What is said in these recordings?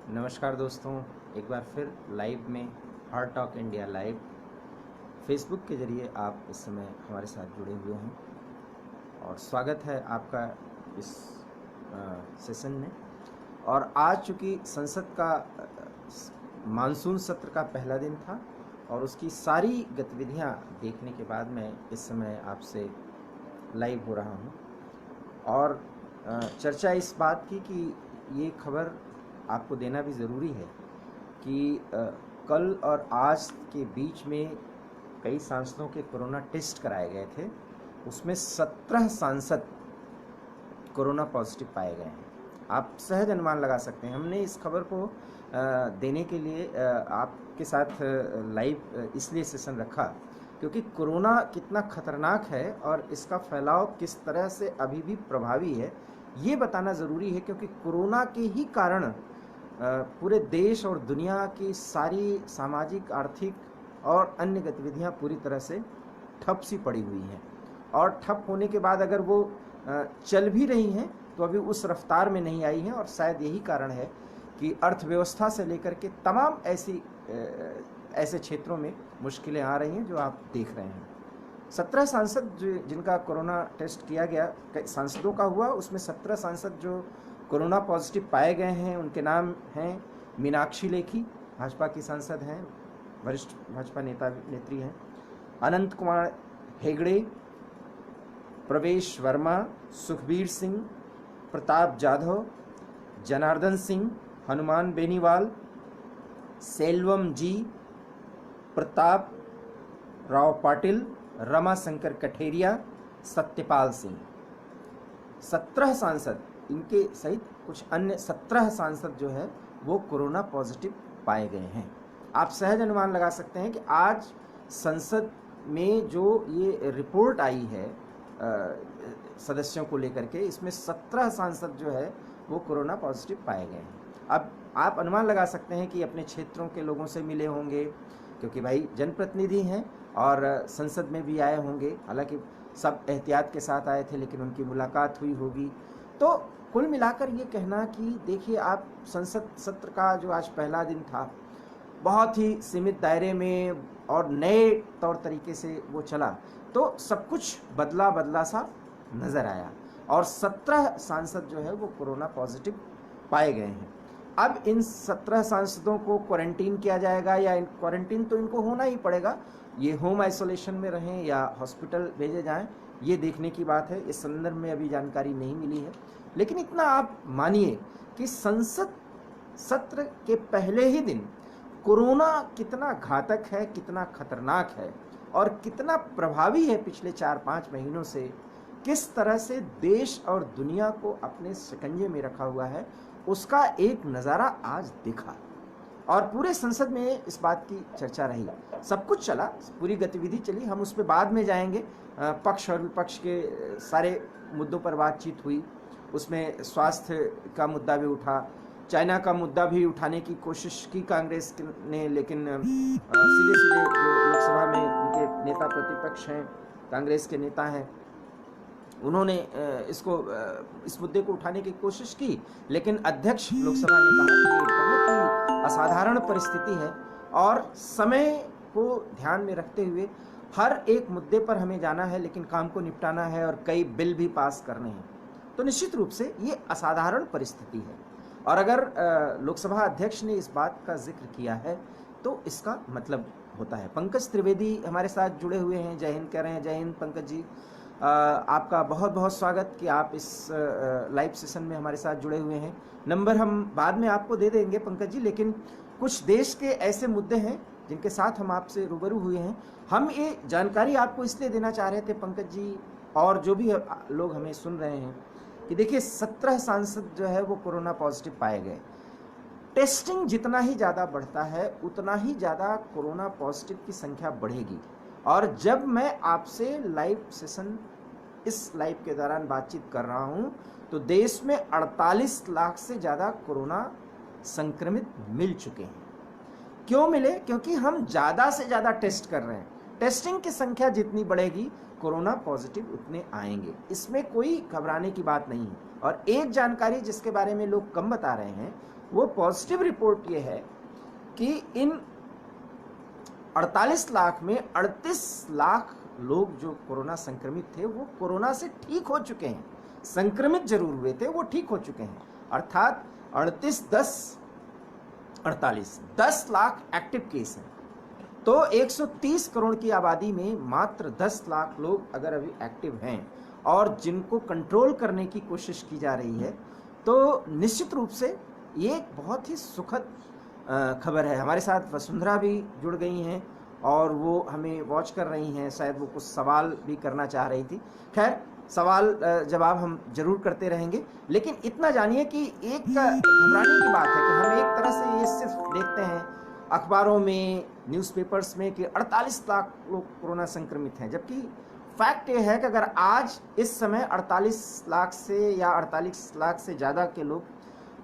नमस्कार दोस्तों, एक बार फिर लाइव में heart talk India live Facebook के ज़रिए आप इस समय हमारे साथ जुड़े हुए हैं और स्वागत है आपका इस सेशन में। और आज चूँकि संसद का मानसून सत्र का पहला दिन था और उसकी सारी गतिविधियां देखने के बाद मैं इस समय आपसे लाइव हो रहा हूं और चर्चा इस बात की कि ये खबर आपको देना भी ज़रूरी है कि कल और आज के बीच में कई सांसदों के कोरोना टेस्ट कराए गए थे। उसमें 17 सांसद कोरोना पॉजिटिव पाए गए हैं। आप सहज अनुमान लगा सकते हैं। हमने इस खबर को देने के लिए आपके साथ लाइव इसलिए सेशन रखा क्योंकि कोरोना कितना खतरनाक है और इसका फैलाव किस तरह से अभी भी प्रभावी है ये बताना ज़रूरी है, क्योंकि कोरोना के ही कारण पूरे देश और दुनिया की सारी सामाजिक, आर्थिक और अन्य गतिविधियां पूरी तरह से ठप सी पड़ी हुई हैं। और ठप होने के बाद अगर वो चल भी रही हैं तो अभी उस रफ्तार में नहीं आई हैं और शायद यही कारण है कि अर्थव्यवस्था से लेकर के तमाम ऐसे क्षेत्रों में मुश्किलें आ रही हैं जो आप देख रहे हैं। 17 सांसद जिनका कोरोना टेस्ट किया गया, सांसदों का हुआ, उसमें 17 सांसद जो कोरोना पॉजिटिव पाए गए हैं उनके नाम हैं मीनाक्षी लेखी, भाजपा की सांसद हैं, वरिष्ठ भाजपा नेत्री हैं, अनंत कुमार हेगड़े, प्रवेश वर्मा, सुखबीर सिंह, प्रताप जाधव, जनार्दन सिंह, हनुमान बेनीवाल, सेल्वम जी, प्रताप राव पाटिल, रमाशंकर कठेरिया, सत्यपाल सिंह। 17 सांसद, इनके सहित कुछ अन्य 17 सांसद जो है वो कोरोना पॉजिटिव पाए गए हैं। आप सहज अनुमान लगा सकते हैं कि आज संसद में जो ये रिपोर्ट आई है सदस्यों को लेकर के, इसमें 17 सांसद जो है वो कोरोना पॉजिटिव पाए गए हैं। अब आप अनुमान लगा सकते हैं कि अपने क्षेत्रों के लोगों से मिले होंगे, क्योंकि भाई जनप्रतिनिधि हैं और संसद में भी आए होंगे। हालांकि सब एहतियात के साथ आए थे लेकिन उनकी मुलाकात हुई होगी। तो कुल मिलाकर ये कहना कि देखिए, आप संसद सत्र का जो आज पहला दिन था बहुत ही सीमित दायरे में और नए तौर तरीके से वो चला, तो सब कुछ बदला सा नज़र आया और 17 सांसद जो है वो कोरोना पॉजिटिव पाए गए हैं। अब इन 17 सांसदों को क्वारंटीन किया जाएगा या क्वारंटीन तो इनको होना ही पड़ेगा, ये होम आइसोलेशन में रहें या हॉस्पिटल भेजे जाएं, ये देखने की बात है। इस संदर्भ में अभी जानकारी नहीं मिली है, लेकिन इतना आप मानिए कि संसद सत्र के पहले ही दिन कोरोना कितना घातक है, कितना खतरनाक है और कितना प्रभावी है पिछले 4-5 महीनों से, किस तरह से देश और दुनिया को अपने शिकंजे में रखा हुआ है, उसका एक नज़ारा आज दिखा। और पूरे संसद में इस बात की चर्चा रही, सब कुछ चला, पूरी गतिविधि चली। हम उस पर बाद में जाएंगे। पक्ष और विपक्ष के सारे मुद्दों पर बातचीत हुई, उसमें स्वास्थ्य का मुद्दा भी उठा, चाइना का मुद्दा भी उठाने की कोशिश की कांग्रेस ने, लेकिन सीधे जो लोकसभा में उनके नेता प्रतिपक्ष हैं, कांग्रेस के नेता हैं, उन्होंने इस मुद्दे को उठाने की कोशिश की, लेकिन अध्यक्ष लोकसभा ने कहा कि ये बहुत ही असाधारण परिस्थिति है और समय को ध्यान में रखते हुए हर एक मुद्दे पर हमें जाना है, लेकिन काम को निपटाना है और कई बिल भी पास करने हैं। तो निश्चित रूप से ये असाधारण परिस्थिति है और अगर लोकसभा अध्यक्ष ने इस बात का जिक्र किया है तो इसका मतलब होता है। पंकज त्रिवेदी हमारे साथ जुड़े हुए हैं, जय हिंद कह रहे हैं। जय हिंद पंकज जी, आपका बहुत बहुत स्वागत कि आप इस लाइव सेशन में हमारे साथ जुड़े हुए हैं। नंबर हम बाद में आपको दे देंगे पंकज जी, लेकिन कुछ देश के ऐसे मुद्दे हैं जिनके साथ हम आपसे रूबरू हुए हैं। हम ये जानकारी आपको इसलिए देना चाह रहे थे पंकज जी और जो भी लोग हमें सुन रहे हैं कि देखिए, 17 सांसद जो है वो कोरोना पॉजिटिव पाए गए। टेस्टिंग जितना ही ज़्यादा बढ़ता है उतना ही ज़्यादा कोरोना पॉजिटिव की संख्या बढ़ेगी। और जब मैं आपसे लाइव सेशन, इस लाइव के दौरान बातचीत कर रहा हूं तो देश में 48 लाख से ज़्यादा कोरोना संक्रमित मिल चुके हैं। क्यों मिले? क्योंकि हम ज़्यादा से ज़्यादा टेस्ट कर रहे हैं। टेस्टिंग की संख्या जितनी बढ़ेगी कोरोना पॉजिटिव उतने आएंगे, इसमें कोई घबराने की बात नहीं है। और एक जानकारी जिसके बारे में लोग कम बता रहे हैं वो पॉजिटिव रिपोर्ट ये है कि इन 48 लाख में 38 लाख लोग जो कोरोना संक्रमित थे वो कोरोना से ठीक हो चुके हैं। संक्रमित जरूर हुए थे, वो ठीक हो चुके हैं। अर्थात 10 लाख एक्टिव केस हैं। तो 130 करोड़ की आबादी में मात्र 10 लाख लोग अगर अभी एक्टिव हैं और जिनको कंट्रोल करने की कोशिश की जा रही है, तो निश्चित रूप से ये एक बहुत ही सुखद खबर है। हमारे साथ वसुंधरा भी जुड़ गई हैं और वो हमें वॉच कर रही हैं। शायद वो कुछ सवाल भी करना चाह रही थी। खैर, सवाल जवाब हम जरूर करते रहेंगे, लेकिन इतना जानिए कि एक घबराने की बात है कि हम एक तरह से ये सिर्फ देखते हैं अखबारों में, न्यूज़पेपर्स में कि 48 लाख लोग कोरोना संक्रमित हैं, जबकि फैक्ट ये है कि अगर आज इस समय 48 लाख से या 48 लाख से ज़्यादा के लोग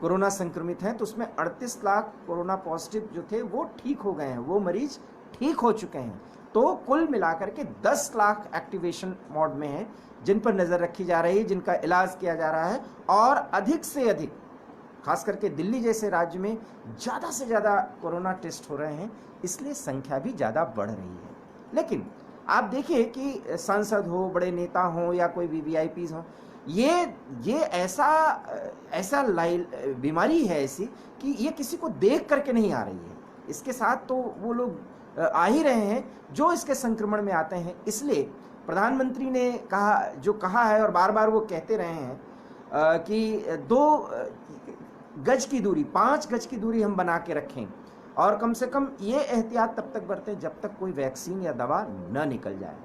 कोरोना संक्रमित हैं, तो उसमें 38 लाख कोरोना पॉजिटिव जो थे वो ठीक हो गए हैं, वो मरीज ठीक हो चुके हैं। तो कुल मिलाकर के 10 लाख एक्टिवेशन मोड में हैं, जिन पर नज़र रखी जा रही है, जिनका इलाज किया जा रहा है, और अधिक से अधिक खास करके दिल्ली जैसे राज्य में ज़्यादा से ज़्यादा कोरोना टेस्ट हो रहे हैं, इसलिए संख्या भी ज़्यादा बढ़ रही है। लेकिन आप देखिए कि सांसद हो, बड़े नेता हो या कोई वीवीआईपीज हो, ये ऐसा बीमारी है ऐसी कि ये किसी को देख करके नहीं आ रही है। इसके साथ तो वो लोग आ ही रहे हैं जो इसके संक्रमण में आते हैं। इसलिए प्रधानमंत्री ने कहा है और बार बार वो कहते रहे हैं कि 2 गज की दूरी, 5 गज की दूरी हम बना के रखें और कम से कम ये एहतियात तब तक बरतें जब तक कोई वैक्सीन या दवा न निकल जाए।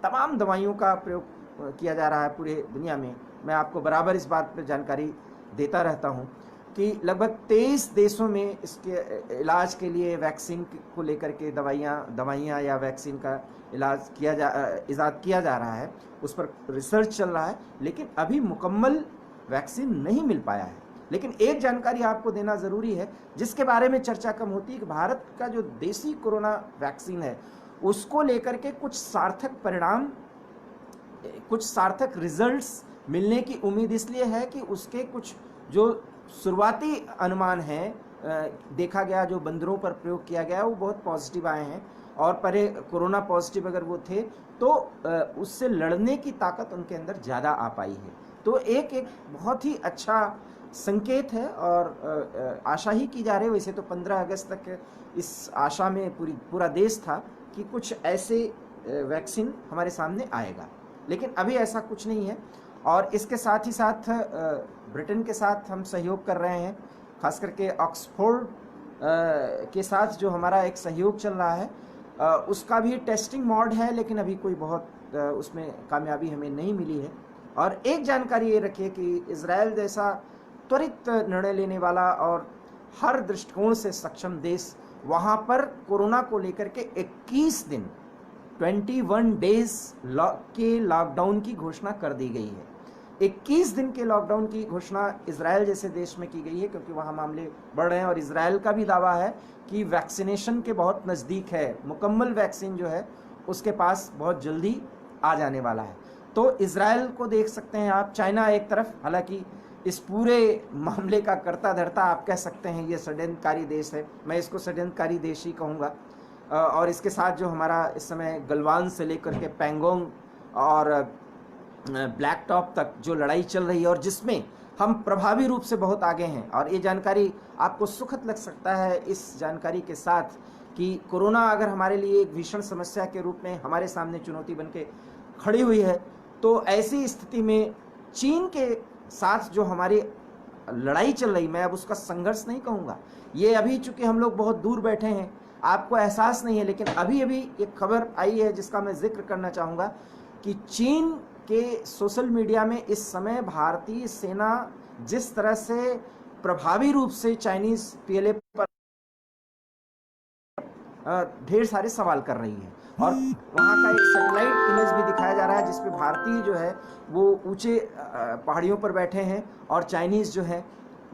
तमाम दवाइयों का प्रयोग किया जा रहा है पूरे दुनिया में। मैं आपको बराबर इस बात पर जानकारी देता रहता हूं कि लगभग 23 देशों में इसके इलाज के लिए वैक्सीन को लेकर के दवाइयाँ या वैक्सीन का इजाद किया जा रहा है, उस पर रिसर्च चल रहा है, लेकिन अभी मुकम्मल वैक्सीन नहीं मिल पाया है। लेकिन एक जानकारी आपको देना ज़रूरी है जिसके बारे में चर्चा कम होती है कि भारत का जो देसी कोरोना वैक्सीन है उसको लेकर के कुछ सार्थक रिजल्ट्स मिलने की उम्मीद इसलिए है कि उसके कुछ जो शुरुआती अनुमान हैं, देखा गया, जो बंदरों पर प्रयोग किया गया वो बहुत पॉजिटिव आए हैं और पहले कोरोना पॉजिटिव अगर वो थे तो उससे लड़ने की ताकत उनके अंदर ज़्यादा आ पाई है। तो एक बहुत ही अच्छा संकेत है और आशा ही की जा रही है। वैसे तो 15 अगस्त तक इस आशा में पूरा देश था कि कुछ ऐसे वैक्सीन हमारे सामने आएगा, लेकिन अभी ऐसा कुछ नहीं है। और इसके साथ ही साथ ब्रिटेन के साथ हम सहयोग कर रहे हैं, खास करके ऑक्सफोर्ड के साथ जो हमारा एक सहयोग चल रहा है उसका भी टेस्टिंग मोड है, लेकिन अभी कोई बहुत उसमें कामयाबी हमें नहीं मिली है। और एक जानकारी ये रखिए कि इजराइल जैसा त्वरित निर्णय लेने वाला और हर दृष्टिकोण से सक्षम देश, वहाँ पर कोरोना को लेकर के 21 दिन 21 डेज के लॉकडाउन की घोषणा कर दी गई है। 21 दिन के लॉकडाउन की घोषणा इजराइल जैसे देश में की गई है क्योंकि वहाँ मामले बढ़ रहे हैं और इजराइल का भी दावा है कि वैक्सीनेशन के बहुत नज़दीक है, मुकम्मल वैक्सीन जो है उसके पास बहुत जल्दी आ जाने वाला है। तो इजराइल को देख सकते हैं आप। चाइना एक तरफ, हालांकि इस पूरे मामले का कर्ता धर्ता आप कह सकते हैं, ये षड्यंत्रकारी देश है, मैं इसको षड्यंत्रकारी देश ही कहूँगा। और इसके साथ जो हमारा इस समय गलवान से लेकर के पैंगोंग और ब्लैक टॉप तक जो लड़ाई चल रही है और जिसमें हम प्रभावी रूप से बहुत आगे हैं। और ये जानकारी आपको सुखद लग सकता है इस जानकारी के साथ कि कोरोना अगर हमारे लिए एक भीषण समस्या के रूप में हमारे सामने चुनौती बन के खड़ी हुई है, तो ऐसी स्थिति में चीन के साथ जो हमारी लड़ाई चल रही, मैं अब उसका संघर्ष नहीं कहूँगा, ये अभी चूंकि हम लोग बहुत दूर बैठे हैं, आपको एहसास नहीं है, लेकिन अभी एक खबर आई है जिसका मैं जिक्र करना चाहूँगा कि चीन के सोशल मीडिया में इस समय भारतीय सेना जिस तरह से प्रभावी रूप से चाइनीज पीएलए पर ढेर सारे सवाल कर रही है और वहाँ का एक सैटेलाइट इमेज भी दिखाया जा रहा है जिसपे भारतीय जो है वो ऊंचे पहाड़ियों पर बैठे हैं और चाइनीज जो है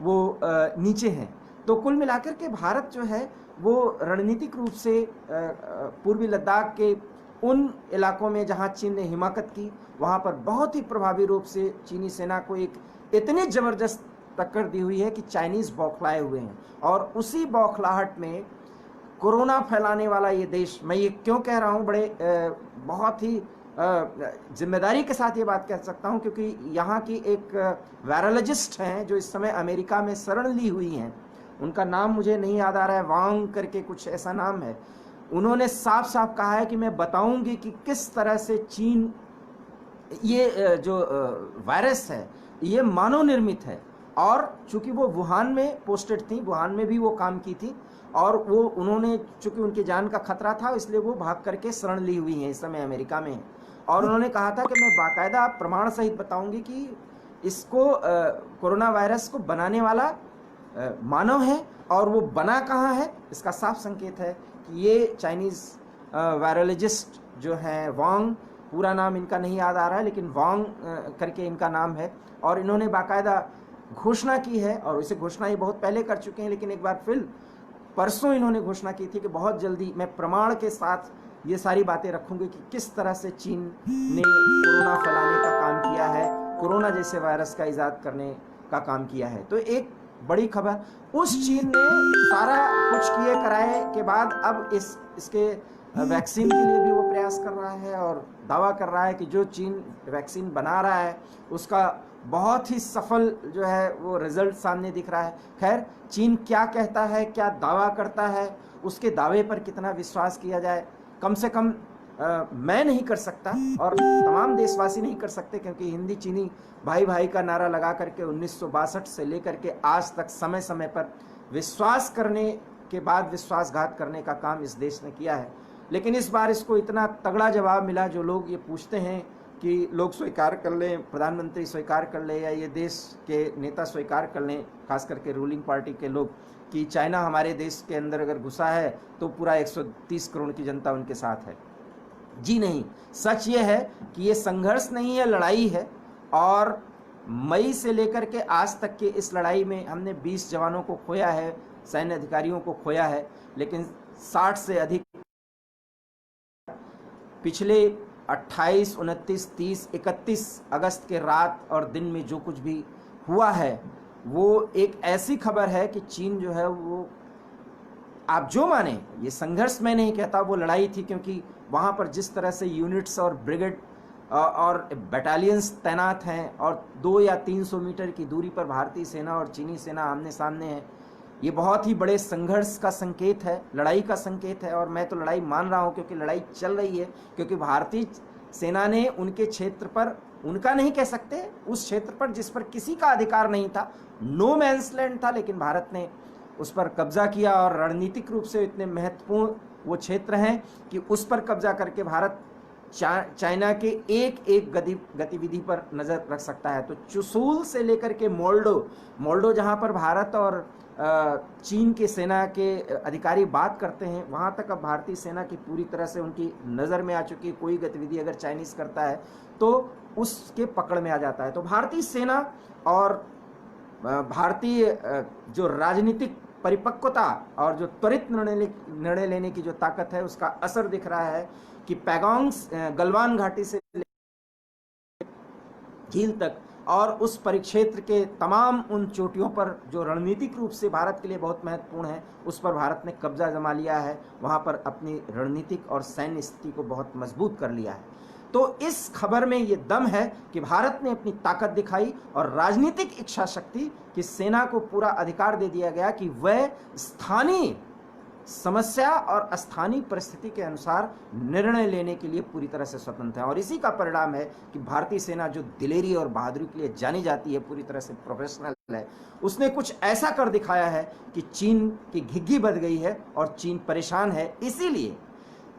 वो नीचे हैं। तो कुल मिलाकर के भारत जो है वो रणनीतिक रूप से पूर्वी लद्दाख के उन इलाकों में जहां चीन ने हिमाकत की, वहां पर बहुत ही प्रभावी रूप से चीनी सेना को एक इतने ज़बरदस्त टक्कर दी हुई है कि चाइनीज बौखलाए हुए हैं, और उसी बौखलाहट में कोरोना फैलाने वाला ये देश, मैं ये क्यों कह रहा हूँ, बड़े बहुत ही जिम्मेदारी के साथ ये बात कह सकता हूँ, क्योंकि यहाँ की एक वायरोलॉजिस्ट हैं जो इस समय अमेरिका में शरण ली हुई हैं, उनका नाम मुझे नहीं याद आ रहा है, वांग करके कुछ ऐसा नाम है। उन्होंने साफ साफ कहा है कि मैं बताऊंगी कि किस तरह से चीन, ये जो वायरस है ये मानव निर्मित है, और चूंकि वो वुहान में पोस्टेड थी, वुहान में भी वो काम की थी, और वो उन्होंने चूंकि उनकी जान का खतरा था इसलिए वो भाग करके शरण ली हुई हैं, इस समय अमेरिका में। और उन्होंने कहा था कि मैं बाकायदा प्रमाण सहित बताऊंगी कि इसको कोरोना वायरस को बनाने वाला मानव है, और वो बना कहाँ है इसका साफ संकेत है कि ये चाइनीज वायरोलॉजिस्ट जो हैं, वांग, पूरा नाम इनका नहीं याद आ रहा है लेकिन वांग करके इनका नाम है, और इन्होंने बाकायदा घोषणा की है, और इसे घोषणा ये बहुत पहले कर चुके हैं, लेकिन एक बार फिर परसों इन्होंने घोषणा की थी कि बहुत जल्दी मैं प्रमाण के साथ ये सारी बातें रखूंगी कि किस तरह से चीन ने कोरोना फैलाने का काम किया है, कोरोना जैसे वायरस का इजाद करने का काम किया है। तो एक बड़ी खबर, उस चीन ने सारा कुछ किए कराए के बाद अब इसके वैक्सीन के लिए भी वो प्रयास कर रहा है, और दावा कर रहा है कि जो चीन वैक्सीन बना रहा है उसका बहुत ही सफल जो है वो रिजल्ट सामने दिख रहा है। खैर, चीन क्या कहता है, क्या दावा करता है, उसके दावे पर कितना विश्वास किया जाए, कम से कम मैं नहीं कर सकता और तमाम देशवासी नहीं कर सकते, क्योंकि हिंदी चीनी भाई भाई का नारा लगा करके 1962 से लेकर के आज तक समय समय पर विश्वास करने के बाद विश्वासघात करने का काम इस देश ने किया है। लेकिन इस बार इसको इतना तगड़ा जवाब मिला, जो लोग ये पूछते हैं कि लोग स्वीकार कर लें, प्रधानमंत्री स्वीकार कर ले, या ये देश के नेता स्वीकार कर लें, खास करके रूलिंग पार्टी के लोग, कि चाइना हमारे देश के अंदर अगर घुसा है तो पूरा 130 करोड़ की जनता उनके साथ है। जी नहीं, सच ये है कि ये संघर्ष नहीं है, लड़ाई है, और मई से लेकर के आज तक के इस लड़ाई में हमने 20 जवानों को खोया है, सैन्य अधिकारियों को खोया है, लेकिन 60 से अधिक पिछले 28, 29, 30, 31 अगस्त के रात और दिन में जो कुछ भी हुआ है वो एक ऐसी खबर है कि चीन जो है वो, आप जो माने, ये संघर्ष मैं नहीं कहता, वो लड़ाई थी, क्योंकि वहाँ पर जिस तरह से यूनिट्स और ब्रिगेड और बटालियंस तैनात हैं, और 200 या 300 मीटर की दूरी पर भारतीय सेना और चीनी सेना आमने सामने है, ये बहुत ही बड़े संघर्ष का संकेत है, लड़ाई का संकेत है। और मैं तो लड़ाई मान रहा हूँ, क्योंकि लड़ाई चल रही है, क्योंकि भारतीय सेना ने उनके क्षेत्र पर, उनका नहीं कह सकते, उस क्षेत्र पर जिस पर किसी का अधिकार नहीं था, नो मैंस लैंड था, लेकिन भारत ने उस पर कब्जा किया, और रणनीतिक रूप से इतने महत्वपूर्ण वो क्षेत्र हैं कि उस पर कब्जा करके भारत चाइना के एक एक गतिविधि पर नज़र रख सकता है। तो चुशूल से लेकर के मोल्डो जहाँ पर भारत और चीन के सेना के अधिकारी बात करते हैं, वहाँ तक अब भारतीय सेना की पूरी तरह से उनकी नज़र में आ चुकी है। कोई गतिविधि अगर चाइनीज़ करता है तो उसके पकड़ में आ जाता है। तो भारतीय सेना और भारतीय जो राजनीतिक परिपक्वता और जो त्वरित निर्णय लेने की जो ताकत है, उसका असर दिख रहा है कि पैगोंग गलवान घाटी से झील तक और उस परिक्षेत्र के तमाम उन चोटियों पर जो रणनीतिक रूप से भारत के लिए बहुत महत्वपूर्ण है, उस पर भारत ने कब्जा जमा लिया है, वहाँ पर अपनी रणनीतिक और सैन्य स्थिति को बहुत मजबूत कर लिया है। तो इस खबर में ये दम है कि भारत ने अपनी ताकत दिखाई और राजनीतिक इच्छा शक्ति कि सेना को पूरा अधिकार दे दिया गया कि वह स्थानीय समस्या और स्थानीय परिस्थिति के अनुसार निर्णय लेने के लिए पूरी तरह से स्वतंत्र है। और इसी का परिणाम है कि भारतीय सेना जो दिलेरी और बहादुरी के लिए जानी जाती है, पूरी तरह से प्रोफेशनल है, उसने कुछ ऐसा कर दिखाया है कि चीन की घिघी बंध गई है और चीन परेशान है। इसीलिए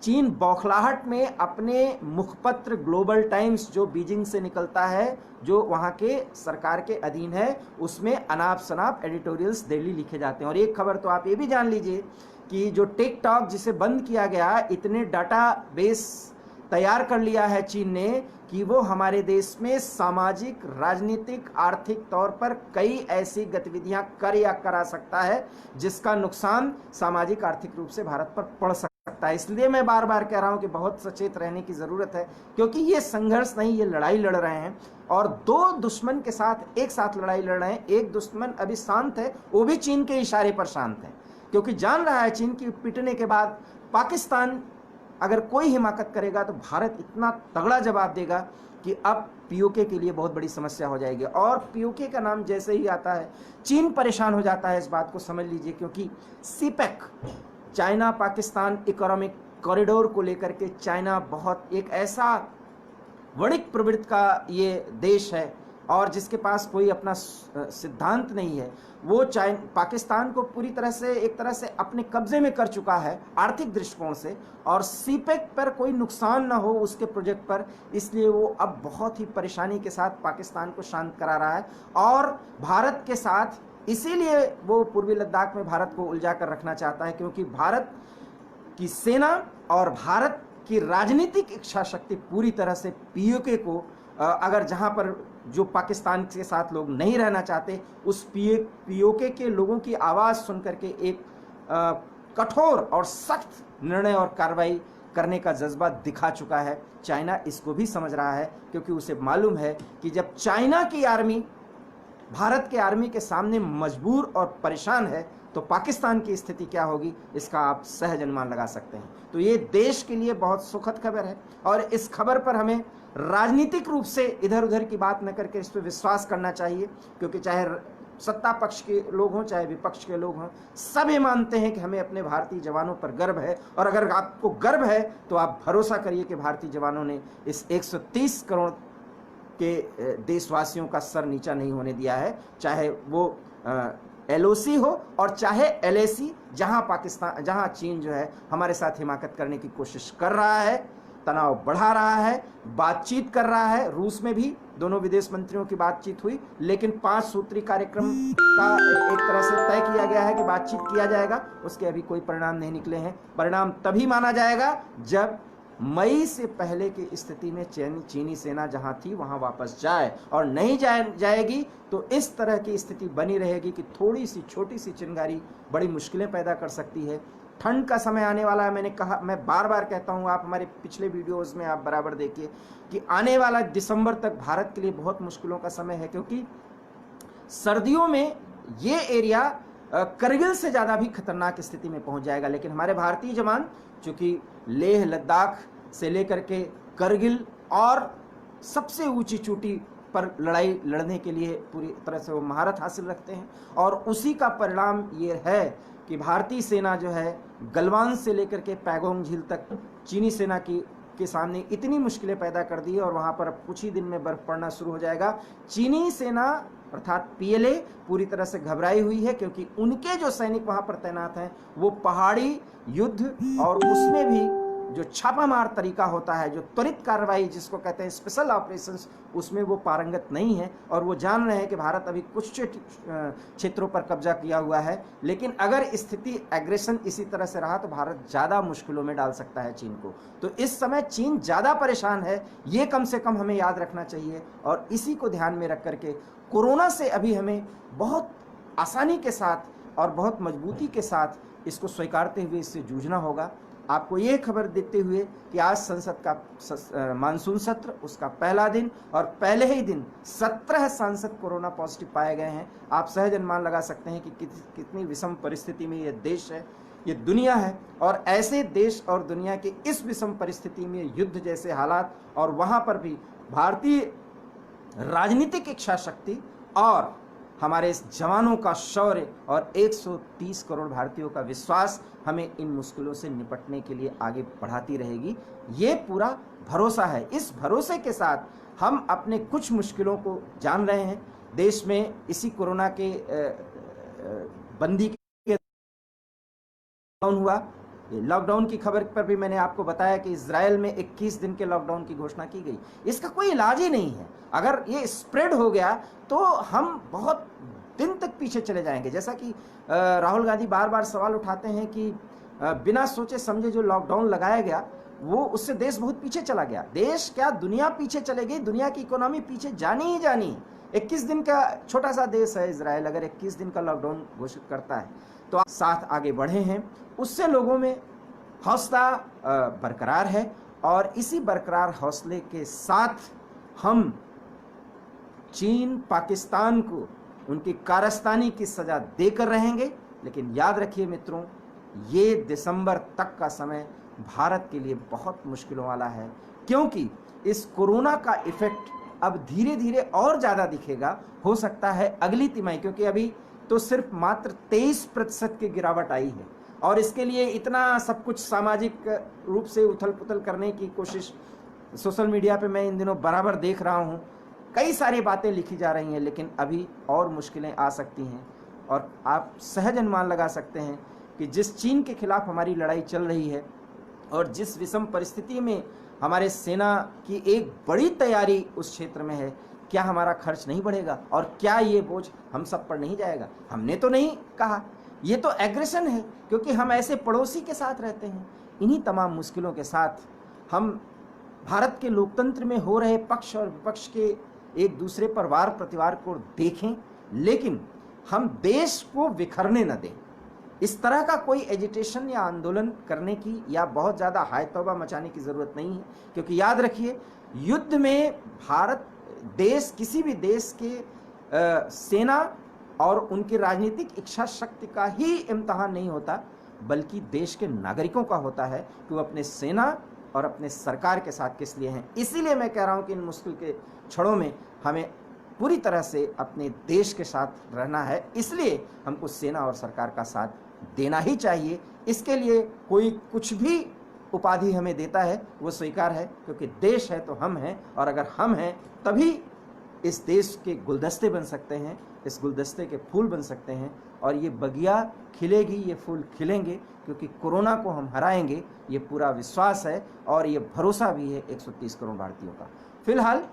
चीन बौखलाहट में अपने मुखपत्र ग्लोबल टाइम्स जो बीजिंग से निकलता है, जो वहाँ के सरकार के अधीन है, उसमें अनाप शनाप एडिटोरियल्स डेली लिखे जाते हैं। और एक खबर तो आप ये भी जान लीजिए कि जो टिकटॉक जिसे बंद किया गया, इतने डाटा बेस तैयार कर लिया है चीन ने कि वो हमारे देश में सामाजिक, राजनीतिक, आर्थिक तौर पर कई ऐसी गतिविधियां कर या करा सकता है जिसका नुकसान सामाजिक आर्थिक रूप से भारत पर पड़ सकता है। सकता है। इसलिए मैं बार बार कह रहा हूं कि बहुत सचेत रहने की जरूरत है, क्योंकि ये संघर्ष नहीं, ये लड़ाई लड़ रहे हैं और दो दुश्मन के साथ एक साथ लड़ाई लड़ रहे हैं। एक दुश्मन अभी शांत है, वो भी चीन के इशारे पर शांत है, क्योंकि जान रहा है चीन की पिटने के बाद पाकिस्तान अगर कोई हिमाकत करेगा तो भारत इतना तगड़ा जवाब देगा कि अब पीओके के लिए बहुत बड़ी समस्या हो जाएगी। और पीओके का नाम जैसे ही आता है चीन परेशान हो जाता है, इस बात को समझ लीजिए, क्योंकि CPEC China Pakistan economic corridor को लेकर के चाइना बहुत एक ऐसा वणिक प्रवृत्ति का ये देश है और जिसके पास कोई अपना सिद्धांत नहीं है। वो पाकिस्तान को पूरी तरह से एक तरह से अपने कब्जे में कर चुका है आर्थिक दृष्टिकोण से, और सीपेक पर कोई नुकसान ना हो उसके प्रोजेक्ट पर, इसलिए वो अब बहुत ही परेशानी के साथ पाकिस्तान को शांत करा रहा है और भारत के साथ। इसीलिए वो पूर्वी लद्दाख में भारत को उलझा कर रखना चाहता है, क्योंकि भारत की सेना और भारत की राजनीतिक इच्छा शक्ति पूरी तरह से पीओके को अगर जहां पर जो पाकिस्तान के साथ लोग नहीं रहना चाहते, उस पीओके के लोगों की आवाज़ सुन करके एक कठोर और सख्त निर्णय और कार्रवाई करने का जज्बा दिखा चुका है। चाइना इसको भी समझ रहा है, क्योंकि उसे मालूम है कि जब चाइना की आर्मी भारत के आर्मी के सामने मजबूर और परेशान है तो पाकिस्तान की स्थिति क्या होगी, इसका आप सहज अनुमान लगा सकते हैं। तो ये देश के लिए बहुत सुखद खबर है और इस खबर पर हमें राजनीतिक रूप से इधर उधर की बात न करके इस पर विश्वास करना चाहिए, क्योंकि चाहे सत्ता पक्ष के लोग हों चाहे विपक्ष के लोग हों, सब ये मानते हैं कि हमें अपने भारतीय जवानों पर गर्व है। और अगर आपको गर्व है तो आप भरोसा करिए कि भारतीय जवानों ने इस 130 करोड़ के देशवासियों का सर नीचा नहीं होने दिया है, चाहे वो LOC हो और चाहे LAC, जहां चीन जो है हमारे साथ हिमाकत करने की कोशिश कर रहा है, तनाव बढ़ा रहा है, बातचीत कर रहा है। रूस में भी दोनों विदेश मंत्रियों की बातचीत हुई, लेकिन 5 सूत्री कार्यक्रम का एक तरह से तय किया गया है कि बातचीत किया जाएगा, उसके अभी कोई परिणाम नहीं निकले हैं। परिणाम तभी माना जाएगा जब मई से पहले की स्थिति में चीनी सेना जहां थी वहां वापस जाए, और नहीं जाएगी तो इस तरह की स्थिति बनी रहेगी कि थोड़ी सी छोटी सी चिंगारी बड़ी मुश्किलें पैदा कर सकती है। ठंड का समय आने वाला है, मैंने कहा, मैं बार बार कहता हूं, आप हमारे पिछले वीडियोस में आप बराबर देखिए कि आने वाला दिसंबर तक भारत के लिए बहुत मुश्किलों का समय है, क्योंकि सर्दियों में ये एरिया करगिल से ज़्यादा भी खतरनाक स्थिति में पहुंच जाएगा। लेकिन हमारे भारतीय जवान चूँकि लेह लद्दाख से लेकर के करगिल और सबसे ऊंची चोटी पर लड़ाई लड़ने के लिए पूरी तरह से वो महारत हासिल रखते हैं, और उसी का परिणाम ये है कि भारतीय सेना जो है गलवान से लेकर के पैगोंग झील तक चीनी सेना के सामने इतनी मुश्किलें पैदा कर दी है, और वहाँ पर अब कुछ ही दिन में बर्फ पड़ना शुरू हो जाएगा। चीनी सेना अर्थात PLA पूरी तरह से घबराई हुई है, क्योंकि उनके जो सैनिक वहाँ पर तैनात हैं वो पहाड़ी युद्ध और उसमें भी जो छापामार तरीका होता है, जो त्वरित कार्रवाई जिसको कहते हैं स्पेशल ऑपरेशंस, उसमें वो पारंगत नहीं है। और वो जान रहे हैं कि भारत अभी कुछ क्षेत्रों पर कब्जा किया हुआ है, लेकिन अगर स्थिति एग्रेशन इसी तरह से रहा तो भारत ज़्यादा मुश्किलों में डाल सकता है चीन को। तो इस समय चीन ज़्यादा परेशान है, ये कम से कम हमें याद रखना चाहिए। और इसी को ध्यान में रख करके कोरोना से अभी हमें बहुत आसानी के साथ और बहुत मजबूती के साथ इसको स्वीकारते हुए इससे जूझना होगा। आपको ये खबर देते हुए कि आज संसद का मानसून सत्र उसका पहला दिन, और पहले ही दिन 17 सांसद कोरोना पॉजिटिव पाए गए हैं। आप सहज अनुमान लगा सकते हैं कि कितनी विषम परिस्थिति में ये देश है, ये दुनिया है। और ऐसे देश और दुनिया के इस विषम परिस्थिति में युद्ध जैसे हालात, और वहाँ पर भी भारतीय राजनीतिक इच्छा शक्ति और हमारे इस जवानों का शौर्य और 130 करोड़ भारतीयों का विश्वास हमें इन मुश्किलों से निपटने के लिए आगे बढ़ाती रहेगी। ये पूरा भरोसा है। इस भरोसे के साथ हम अपने कुछ मुश्किलों को जान रहे हैं। देश में इसी कोरोना के बंदी के लॉकडाउन हुआ। लॉकडाउन की खबर पर भी मैंने आपको बताया कि इजराइल में 21 दिन के लॉकडाउन की घोषणा की गई। इसका कोई इलाज ही नहीं है। अगर ये स्प्रेड हो गया तो हम बहुत दिन तक पीछे चले जाएंगे। जैसा कि राहुल गांधी बार बार सवाल उठाते हैं कि बिना सोचे समझे जो लॉकडाउन लगाया गया वो उससे देश बहुत पीछे चला गया। देश क्या, दुनिया पीछे चले गई। दुनिया की इकोनॉमी पीछे जानी ही जानी। 21 दिन का छोटा सा देश है इजराइल, अगर 21 दिन का लॉकडाउन घोषित करता है तो आप साथ आगे बढ़े हैं। उससे लोगों में हौसला बरकरार है और इसी बरकरार हौसले के साथ हम चीन पाकिस्तान को उनकी कारस्तानी की सजा देकर रहेंगे। लेकिन याद रखिए मित्रों, ये दिसंबर तक का समय भारत के लिए बहुत मुश्किलों वाला है, क्योंकि इस कोरोना का इफेक्ट अब धीरे धीरे और ज़्यादा दिखेगा। हो सकता है अगली तिमाही, क्योंकि अभी तो सिर्फ मात्र 23% की गिरावट आई है और इसके लिए इतना सब कुछ सामाजिक रूप से उथल पुथल करने की कोशिश सोशल मीडिया पे मैं इन दिनों बराबर देख रहा हूँ। कई सारी बातें लिखी जा रही हैं, लेकिन अभी और मुश्किलें आ सकती हैं और आप सहज अनुमान लगा सकते हैं कि जिस चीन के खिलाफ हमारी लड़ाई चल रही है और जिस विषम परिस्थिति में हमारे सेना की एक बड़ी तैयारी उस क्षेत्र में है, क्या हमारा खर्च नहीं बढ़ेगा और क्या ये बोझ हम सब पर नहीं जाएगा? हमने तो नहीं कहा, ये तो एग्रेशन है, क्योंकि हम ऐसे पड़ोसी के साथ रहते हैं। इन्हीं तमाम मुश्किलों के साथ हम भारत के लोकतंत्र में हो रहे पक्ष और विपक्ष के एक दूसरे पर वार प्रतिवार को देखें, लेकिन हम देश को बिखरने न दें। इस तरह का कोई एजिटेशन या आंदोलन करने की या बहुत ज़्यादा हाय तौबा मचाने की ज़रूरत नहीं है, क्योंकि याद रखिए, युद्ध में भारत देश, किसी भी देश के सेना और उनकी राजनीतिक इच्छा शक्ति का ही इम्तहान नहीं होता, बल्कि देश के नागरिकों का होता है कि वो अपने सेना और अपने सरकार के साथ किस लिए हैं। इसीलिए मैं कह रहा हूँ कि इन मुश्किल के क्षणों में हमें पूरी तरह से अपने देश के साथ रहना है, इसलिए हमको सेना और सरकार का साथ देना ही चाहिए। इसके लिए कोई कुछ भी उपाधि हमें देता है वो स्वीकार है, क्योंकि देश है तो हम हैं, और अगर हम हैं तभी इस देश के गुलदस्ते बन सकते हैं, इस गुलदस्ते के फूल बन सकते हैं, और ये बगिया खिलेगी, ये फूल खिलेंगे, क्योंकि कोरोना को हम हराएंगे, ये पूरा विश्वास है और ये भरोसा भी है 130 करोड़ भारतीयों का। फिलहाल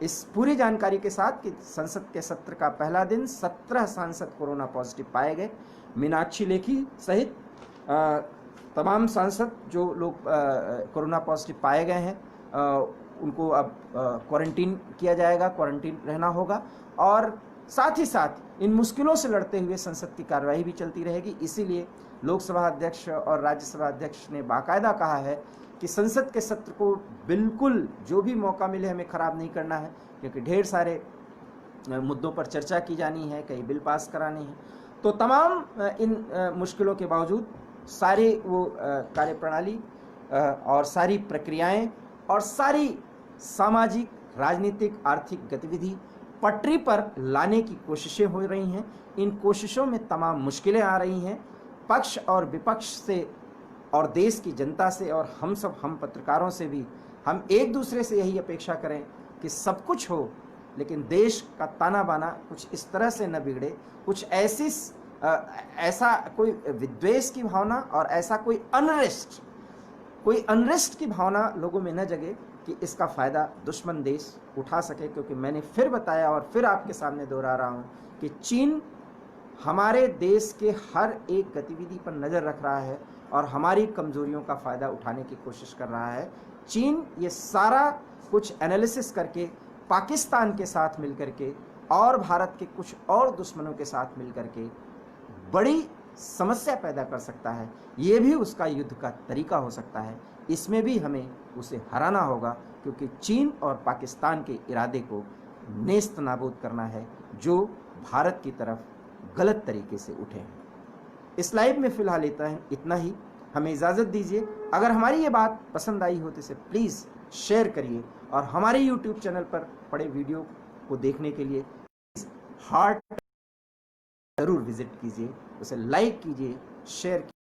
इस पूरी जानकारी के साथ कि संसद के सत्र का पहला दिन 17 सांसद कोरोना पॉजिटिव पाए गए। मीनाक्षी लेखी सहित तमाम सांसद जो लोग कोरोना पॉजिटिव पाए गए हैं उनको अब क्वारंटीन किया जाएगा, क्वारंटीन रहना होगा, और साथ ही साथ इन मुश्किलों से लड़ते हुए संसद की कार्यवाही भी चलती रहेगी। इसीलिए लोकसभा अध्यक्ष और राज्यसभा अध्यक्ष ने बाकायदा कहा है कि संसद के सत्र को बिल्कुल जो भी मौका मिले हमें ख़राब नहीं करना है, क्योंकि ढेर सारे मुद्दों पर चर्चा की जानी है, कई बिल पास कराने हैं। तो तमाम इन मुश्किलों के बावजूद सारी वो कार्यप्रणाली और सारी प्रक्रियाएं और सारी सामाजिक, राजनीतिक, आर्थिक गतिविधि पटरी पर लाने की कोशिशें हो रही हैं। इन कोशिशों में तमाम मुश्किलें आ रही हैं, पक्ष और विपक्ष से और देश की जनता से, और हम पत्रकारों से भी। हम एक दूसरे से यही अपेक्षा करें कि सब कुछ हो, लेकिन देश का ताना बाना कुछ इस तरह से न बिगड़े, कुछ ऐसा कोई विद्वेष की भावना और ऐसा कोई अनरेस्ट की भावना लोगों में न जगे कि इसका फ़ायदा दुश्मन देश उठा सके। क्योंकि मैंने फिर बताया और फिर आपके सामने दोहरा रहा हूँ कि चीन हमारे देश के हर एक गतिविधि पर नज़र रख रहा है और हमारी कमज़ोरियों का फ़ायदा उठाने की कोशिश कर रहा है। चीन ये सारा कुछ एनालिसिस करके पाकिस्तान के साथ मिल करके और भारत के कुछ और दुश्मनों के साथ मिल करके बड़ी समस्या पैदा कर सकता है। ये भी उसका युद्ध का तरीका हो सकता है। इसमें भी हमें उसे हराना होगा, क्योंकि चीन और पाकिस्तान के इरादे को नेस्त नाबूद करना है जो भारत की तरफ गलत तरीके से उठे हैं। इस लाइव में फ़िलहाल इतना ही। हमें इजाज़त दीजिए। अगर हमारी ये बात पसंद आई हो तो इसे प्लीज़ शेयर करिए, और हमारे YouTube चैनल पर पड़े वीडियो को देखने के लिए हार्ट ज़रूर विज़िट कीजिए, उसे लाइक कीजिए, शेयर कीजिए।